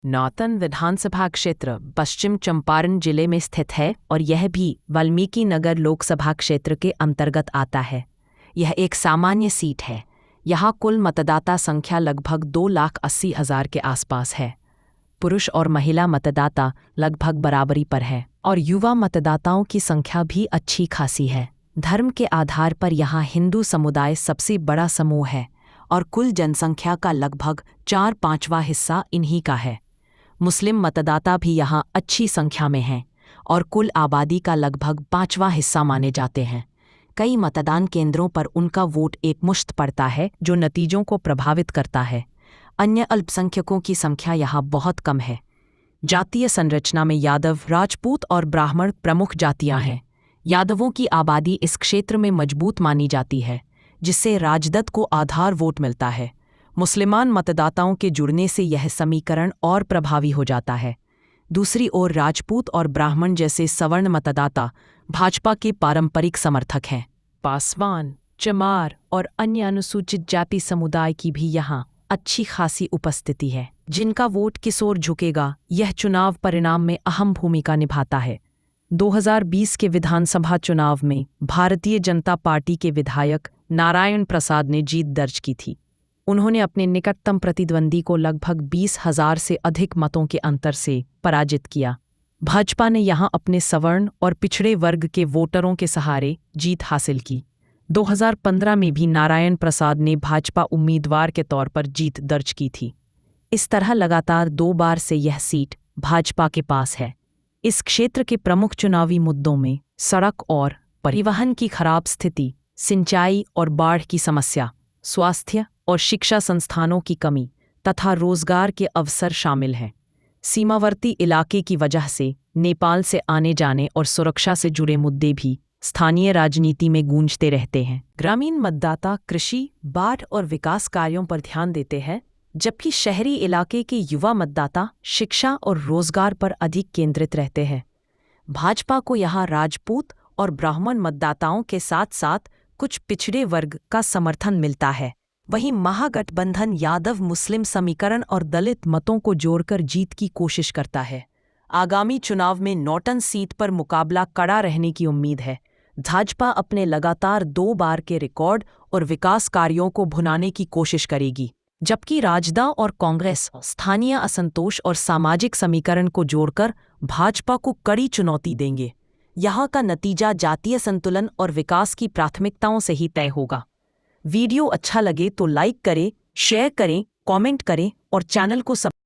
नौतन विधानसभा क्षेत्र पश्चिम चंपारण जिले में स्थित है और यह भी वाल्मीकि नगर लोकसभा क्षेत्र के अंतर्गत आता है। यह एक सामान्य सीट है। यहाँ कुल मतदाता संख्या लगभग 2,80,000 के आसपास है। पुरुष और महिला मतदाता लगभग बराबरी पर है और युवा मतदाताओं की संख्या भी अच्छी खासी है। धर्म के आधार पर यहाँ हिंदू समुदाय सबसे बड़ा समूह है और कुल जनसंख्या का लगभग 4/5वां हिस्सा इन्हीं का है। मुस्लिम मतदाता भी यहाँ अच्छी संख्या में हैं और कुल आबादी का लगभग 5वां हिस्सा माने जाते हैं। कई मतदान केंद्रों पर उनका वोट एकमुश्त पड़ता है, जो नतीजों को प्रभावित करता है। अन्य अल्पसंख्यकों की संख्या यहाँ बहुत कम है। जातीय संरचना में यादव, राजपूत और ब्राह्मण प्रमुख जातियाँ हैं। यादवों की आबादी इस क्षेत्र में मजबूत मानी जाती है, जिससे राजद को आधार वोट मिलता है। मुसलमान मतदाताओं के जुड़ने से यह समीकरण और प्रभावी हो जाता है। दूसरी ओर राजपूत और ब्राह्मण जैसे सवर्ण मतदाता भाजपा के पारंपरिक समर्थक हैं। पासवान, चमार और अन्य अनुसूचित जाति समुदाय की भी यहाँ अच्छी खासी उपस्थिति है, जिनका वोट किस ओर झुकेगा यह चुनाव परिणाम में अहम भूमिका निभाता है। 2020 के विधानसभा चुनाव में भारतीय जनता पार्टी के विधायक नारायण प्रसाद ने जीत दर्ज की थी। उन्होंने अपने निकटतम प्रतिद्वंदी को लगभग 20,000 से अधिक मतों के अंतर से पराजित किया। भाजपा ने यहां अपने सवर्ण और पिछड़े वर्ग के वोटरों के सहारे जीत हासिल की। 2015 में भी नारायण प्रसाद ने भाजपा उम्मीदवार के तौर पर जीत दर्ज की थी। इस तरह लगातार 2 बार से यह सीट भाजपा के पास है। इस क्षेत्र के प्रमुख चुनावी मुद्दों में सड़क और परिवहन की खराब स्थिति, सिंचाई और बाढ़ की समस्या, स्वास्थ्य और शिक्षा संस्थानों की कमी तथा रोजगार के अवसर शामिल हैं। सीमावर्ती इलाके की वजह से नेपाल से आने जाने और सुरक्षा से जुड़े मुद्दे भी स्थानीय राजनीति में गूंजते रहते हैं। ग्रामीण मतदाता कृषि, बाढ़ और विकास कार्यों पर ध्यान देते हैं, जबकि शहरी इलाके के युवा मतदाता शिक्षा और रोजगार पर अधिक केंद्रित रहते हैं। भाजपा को यहाँ राजपूत और ब्राह्मण मतदाताओं के साथ साथ कुछ पिछड़े वर्ग का समर्थन मिलता है। वहीं महागठबंधन यादव मुस्लिम समीकरण और दलित मतों को जोड़कर जीत की कोशिश करता है। आगामी चुनाव में नौतन सीट पर मुकाबला कड़ा रहने की उम्मीद है। भाजपा अपने लगातार 2 बार के रिकॉर्ड और विकास कार्यों को भुनाने की कोशिश करेगी, जबकि राजद और कांग्रेस स्थानीय असंतोष और सामाजिक समीकरण को जोड़कर भाजपा को कड़ी चुनौती देंगे। यहाँ का नतीजा जातीय संतुलन और विकास की प्राथमिकताओं से ही तय होगा। वीडियो अच्छा लगे तो लाइक करें, शेयर करें, कमेंट करें और चैनल को सब्सक्राइब